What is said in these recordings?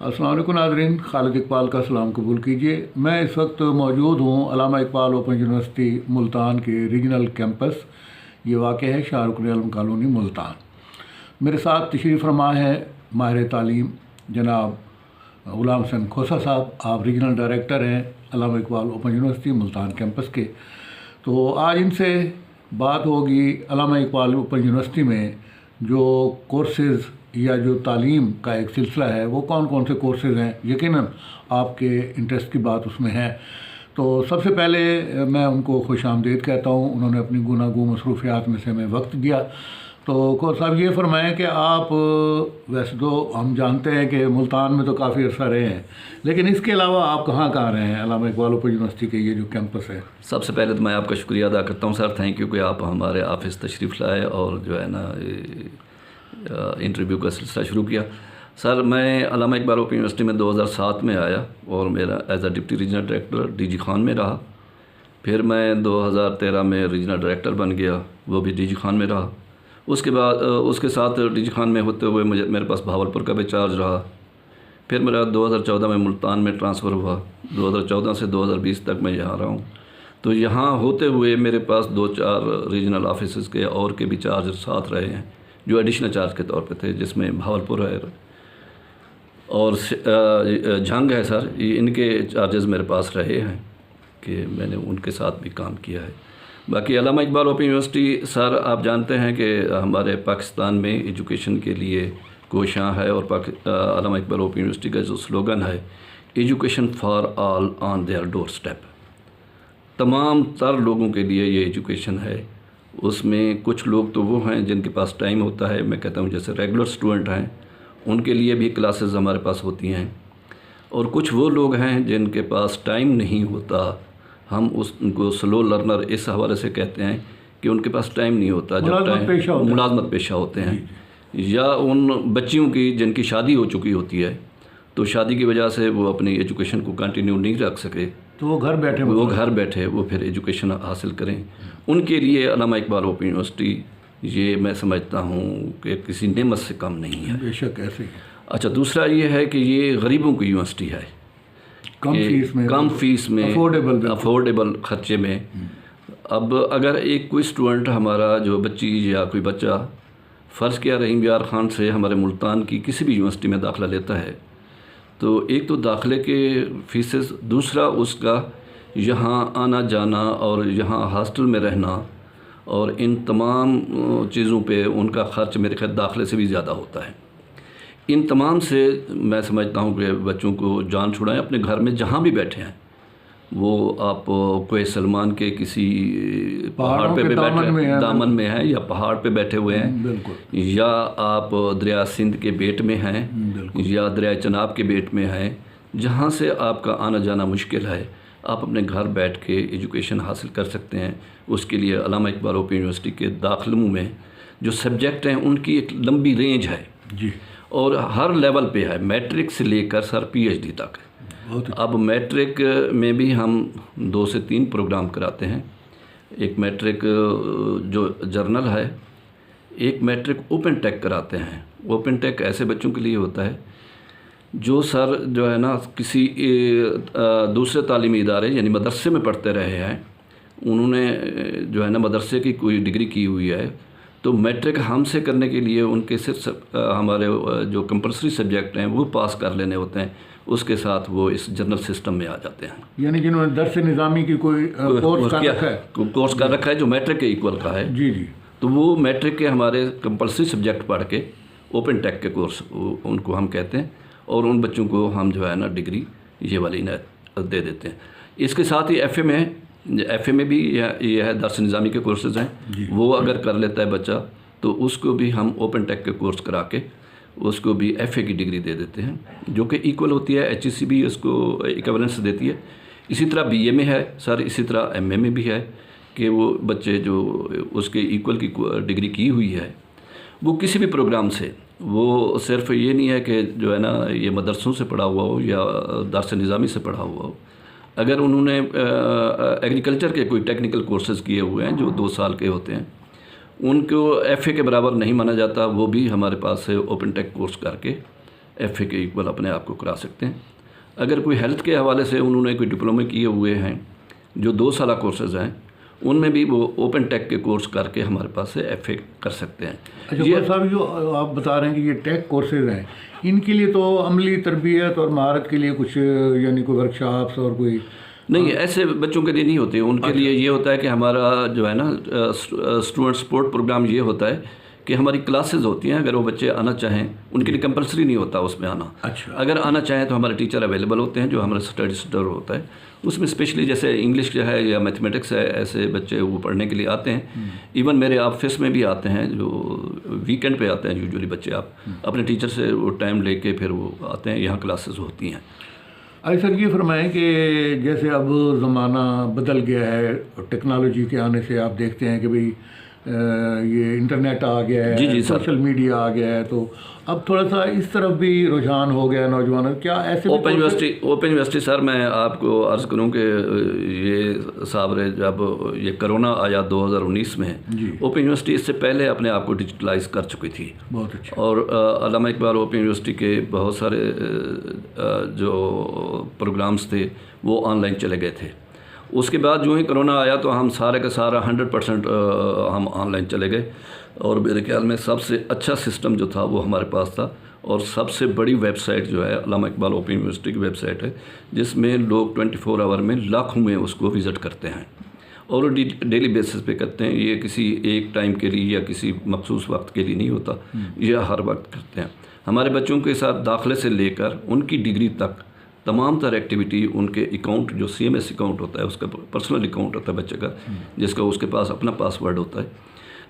अस्सलाम वालेकुम नाज़रीन, खालिद इकबाल का सलाम कबूल कीजिए। मैं इस वक्त मौजूद हूँ अल्लामा इकबाल ओपन यूनिवर्सिटी मुल्तान के रीजनल कैंपस। ये वाक़ है शाहरुख आलम कॉलोनी मुल्तान। मेरे साथ तशरीफ़ फरमा है माहिर तालीम जनाब ग़ुलाम हुसैन खोसा साहब। आप रीजनल डायरेक्टर हैं Allama Iqbal open university Multan campus के। तो आज इनसे बात होगी अल्लामा इकबाल ओपन यूनिवर्सिटी में जो कोर्सेज़ या जो तालीम का एक सिलसिला है वो कौन कौन से कोर्सेज़ हैं। यकीनन आपके इंटरेस्ट की बात उसमें है। तो सबसे पहले मैं उनको खुश आमदीद कहता हूँ, उन्होंने अपनी गुनागू मसरूफियात में से हमें वक्त दिया। तो को साहब ये फरमाएं कि आप, वैसे तो हम जानते हैं कि मुल्तान में तो काफ़ी अर्सा रहे हैं, लेकिन इसके अलावा आप कहाँ कहाँ रहे हैं अल्लामा इकबाल ओपन यूनिवर्सिटी के ये जो कैंपस है। सबसे पहले तो मैं आपका शुक्रिया अदा करता हूँ सर, थैंक यू कि आप हमारे ऑफिस तशरीफ़ लाए और जो है ना इंटरव्यू का सिलसिला शुरू किया। सर मैं अल्लामा इकबाल ओपन यूनिवर्सिटी में 2007 में आया और मेरा as a deputy regional director DG Khan में रहा। फिर मैं 2013 में रीजनल डायरेक्टर बन गया, वो भी डीजी खान में रहा। उसके बाद उसके साथ डीजी खान में होते हुए मेरे पास भावलपुर का भी चार्ज रहा। फिर मेरा 2014 में मुल्तान में ट्रांसफ़र हुआ। 2014 से 2020 तक मैं यहाँ रहा हूँ। तो यहाँ होते हुए मेरे पास 2-4 रीजनल ऑफिस के और के भी चार्ज साथ रहे हैं जो एडिशनल चार्ज के तौर पे थे, जिसमें भावलपुर है और झंग है सर। इनके चार्जेस मेरे पास रहे हैं कि मैंने उनके साथ भी काम किया है। बाकी अल्लामा इकबाल ओपन यूनिवर्सिटी सर आप जानते हैं कि हमारे पाकिस्तान में एजुकेशन के लिए कोशां है और अल्लामा इकबाल ओपन यूनिवर्सिटी का जो स्लोगन है education for all on their door step, तमाम तर लोगों के लिए ये एजुकेशन है। उसमें कुछ लोग तो वो हैं जिनके पास टाइम होता है, मैं कहता हूँ जैसे रेगुलर स्टूडेंट हैं उनके लिए भी क्लासेस हमारे पास होती हैं, और कुछ वो लोग हैं जिनके पास टाइम नहीं होता। हम उनको स्लो लर्नर इस हवाले से कहते हैं कि उनके पास टाइम नहीं होता, जब टाइम मुलाजमत पेशा होते हैं, या उन बच्चियों की जिनकी शादी हो चुकी होती है तो शादी की वजह से वो अपनी एजुकेशन को कंटिन्यू नहीं रख सके, तो वो घर बैठे वो फिर एजुकेशन हासिल करें। उनके लिए अल्लामा इकबाल ओपन यूनिवर्सिटी ये मैं समझता हूँ कि किसी नेमत से कम नहीं है। बेशक ऐसे ही। अच्छा, दूसरा ये है कि ये गरीबों की यूनिवर्सिटी है, कम फीस में अफोर्डेबल खर्चे में। अब अगर एक कोई स्टूडेंट हमारा जो बच्ची या कोई बच्चा फ़र्ज़ किया रहीम यार ख़ान से हमारे मुल्तान की किसी भी यूनिवर्सिटी में दाखिला लेता है तो एक तो दाखिले के फीसेस, दूसरा उसका यहाँ आना जाना और यहाँ हॉस्टल में रहना, और इन तमाम चीज़ों पे उनका ख़र्च मेरे ख्याल दाखिले से भी ज़्यादा होता है। इन तमाम से मैं समझता हूँ कि बच्चों को जान छुड़ाएं अपने घर में जहाँ भी बैठे हैं। वो आप कोई सलमान के किसी पहाड़ पे बैठे दामन में हैं या पहाड़ पे बैठे हुए हैं, या आप दरिया सिंध के बेट में हैं या दरिया चनाब के बेट में हैं, जहाँ से आपका आना जाना मुश्किल है, आप अपने घर बैठ के एजुकेशन हासिल कर सकते हैं। उसके लिए अल्लामा इकबाल ओपन यूनिवर्सिटी के दाखिलों में जो सब्जेक्ट हैं उनकी एक लंबी रेंज है जी, और हर लेवल पे है, मैट्रिक से लेकर सर PhD तक। अब मैट्रिक में भी हम 2 से 3 प्रोग्राम कराते हैं। एक मैट्रिक जो जर्नल है, एक मैट्रिक ओपन टेक कराते हैं। ओपन टेक ऐसे बच्चों के लिए होता है जो सर जो है ना किसी दूसरे तालीमी इदारे यानी मदरसे में पढ़ते रहे हैं, उन्होंने जो है ना मदरसे की कोई डिग्री की हुई है, तो मैट्रिक हमसे करने के लिए उनके सिर्फ हमारे जो कंपलसरी सब्जेक्ट हैं वो पास कर लेने होते हैं, उसके साथ वो इस जनरल सिस्टम में आ जाते हैं। यानी जिन्होंने दर्स निज़ामी की कोई कोर्स कर रखा है जो मैट्रिक के इक्वल का है जी, तो वो मैट्रिक के हमारे कंपलसरी सब्जेक्ट पढ़ के ओपन टेक के कोर्स उनको हम कहते हैं, और उन बच्चों को हम जो है ना डिग्री ये वाली दे देते हैं। इसके साथ ही FA में भी ये है दर्स निज़ामी के कोर्सेज़ हैं, वो अगर कर लेता है बच्चा तो उसको भी हम ओपन टेक के कोर्स करा के उसको भी FA की डिग्री दे देते हैं, जो कि इक्वल होती है। HEC भी उसको इक्विवेलेंस देती है। इसी तरह BA में है सर, इसी तरह MA में भी है कि वो बच्चे जो उसके इक्वल की डिग्री की हुई है वो किसी भी प्रोग्राम से, वो सिर्फ ये नहीं है कि जो है ना ये मदरसों से पढ़ा हुआ हो या दर्स निज़ामी से पढ़ा हुआ हो, अगर उन्होंने एग्रीकल्चर के कोई टेक्निकल कोर्सेज़ किए हुए हैं जो 2 साल के होते हैं, उनको FA के बराबर नहीं माना जाता, वो भी हमारे पास से ओपन टेक कोर्स करके FA کے ایکول اپنے آپ کو کرا سکتے ہیں. اگر کوئی ہیلتھ کے حوالے سے انہوں نے کوئی ڈپلومے کیے ہوئے ہیں جو 2 سالہ کورسز ہیں, ان میں بھی وہ اوپن ٹیک کے کورس کر کے ہمارے پاس سے FA کر سکتے ہیں. اچھا صاحب, جو آپ بتا رہے ہیں کہ یہ ٹیک کورسز ہیں, ان کے لیے تو عملی تربیت اور مہارت کے لیے کچھ یعنی کوئی ورکشاپس اور کوئی نہیں, ایسے بچوں کے لیے نہیں ہوتے. ان کے لیے یہ ہوتا ہے کہ ہمارا جو ہے نا اسٹوڈنٹ سپورٹ پروگرام یہ ہوتا ہے کہ ہماری کلاسز ہوتی ہیں. اگر وہ بچے آنا چاہیں, ان کے لیے کمپلسری نہیں ہوتا اس میں آنا. اچھا, اگر آنا چاہیں تو ہمارے ٹیچر اویلیبل ہوتے ہیں جو ہمارا اسٹڈی سینٹر ہوتا ہے. اس میں اسپیشلی جیسے انگلش جو ہے یا میتھمیٹکس ہے, ایسے بچے وہ پڑھنے کے لیے آتے ہیں. ایون میرے آفس میں بھی آتے ہیں, جو ویکینڈ پہ آتے ہیں یوزولی بچے. آپ اپنے ٹیچر سے وہ ٹائم لے کے پھر وہ آتے ہیں, یہاں کلاسز ہوتی ہیں. سر یہ فرمائیں کہ جیسے اب زمانہ بدل گیا ہے, ٹیکنالوجی کے آنے سے آپ دیکھتے ہیں کہ بھئی یہ انٹرنیٹ آ گیا ہے, جی سوشل میڈیا آ گیا ہے, تو اب تھوڑا سا اس طرف بھی رجحان ہو گیا ہے نوجوانوں. کیا ایسے اوپن یونیورسٹی سر, میں آپ کو عرض کروں کہ یہ صاحب جب یہ کرونا آیا 2019 میں, اوپن یونیورسٹی اس سے پہلے اپنے آپ کو ڈیجیٹلائز کر چکی تھی. بہت اچھا. اور علامہ اقبال اوپن یونیورسٹی کے بہت سارے جو پروگرامز تھے وہ آن لائن چلے گئے تھے. اس کے بعد جو ہی کرونا آیا تو ہم سارے کا سارا 100% ہم آن لائن چلے گئے. اور میرے خیال میں سب سے اچھا سسٹم جو تھا وہ ہمارے پاس تھا. اور سب سے بڑی ویب سائٹ جو ہے علامہ اقبال اوپن یونیورسٹی کی ویب سائٹ ہے, جس میں لوگ 24 آور میں لاکھوں میں اس کو وزٹ کرتے ہیں اور ڈیلی بیسس پہ کرتے ہیں. یہ کسی ایک ٹائم کے لیے یا کسی مخصوص وقت کے لیے نہیں ہوتا, یہ ہر وقت کرتے ہیں. ہمارے بچوں کے ساتھ داخلے سے لے کر ان کی ڈگری تک تمام تر ایکٹیویٹی ان کے اکاؤنٹ, جو CMS اکاؤنٹ ہوتا ہے, اس کا پرسنل اکاؤنٹ ہوتا ہے بچے کا, جس کا اس کے پاس اپنا پاسورڈ ہوتا ہے,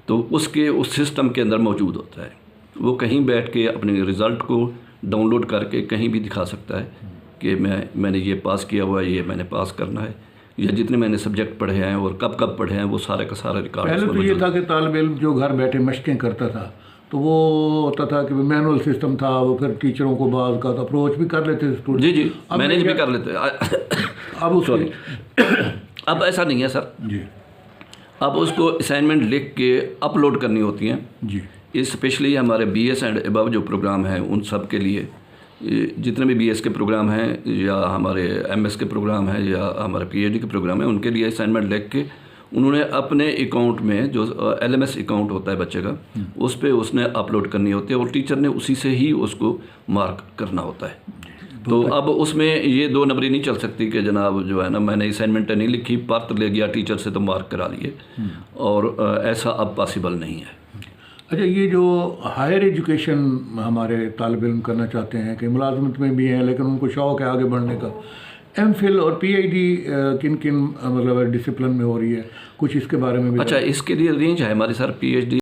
تو اس سسٹم کے اندر موجود ہوتا ہے. وہ کہیں بیٹھ کے اپنے رزلٹ کو ڈاؤن لوڈ کر کے کہیں بھی دکھا سکتا ہے کہ میں نے یہ پاس کیا ہوا ہے, یہ میں نے پاس کرنا ہے, یا جتنے میں نے سبجیکٹ پڑھے ہیں اور کب پڑھے ہیں وہ سارے کا سارا ریکارڈ. پہلے تو یہ تھا کہ طالب علم جو گھر بیٹھے مشقیں کرتا تھا تو وہ ہوتا تھا کہ مینول سسٹم تھا, وہ پھر ٹیچروں کو بعض کا اپروچ بھی کر لیتے تھے. جی مینیج بھی کر لیتے. اب ایسا نہیں ہے سر. جی, اب اس کو اسائنمنٹ لکھ کے اپلوڈ کرنی ہوتی ہیں. جی, اسپیشلی ہمارے BS اینڈ ابو جو پروگرام ہیں ان سب کے لیے, جتنے بھی BS کے پروگرام ہیں یا ہمارے MS کے پروگرام ہیں یا ہمارے PhD کے پروگرام ہیں, ان کے لیے اسائنمنٹ لکھ کے انہوں نے اپنے اکاؤنٹ میں جو LMS اکاؤنٹ ہوتا ہے بچے کا, اس پہ اس نے اپلوڈ کرنی ہوتی ہے اور ٹیچر نے اسی سے ہی اس کو مارک کرنا ہوتا ہے. تو اب اس میں یہ 2 نمبری نہیں چل سکتی کہ جناب جو ہے نا میں نے اسائنمنٹ نہیں لکھی, پرت لے گیا ٹیچر سے تو مارک کرا لیے, اور ایسا اب پاسبل نہیں ہے. اچھا, یہ جو ہائر ایجوکیشن ہمارے طالب علم کرنا چاہتے ہیں کہ ملازمت میں بھی ہیں لیکن ان کو شوق ہے آگے بڑھنے کا, MPhil اور PhD کن مطلب ڈسپلن میں ہو رہی ہے, کچھ اس کے بارے میں بھی؟ اچھا, اس کے لیے رینج ہے ہماری سر. PhD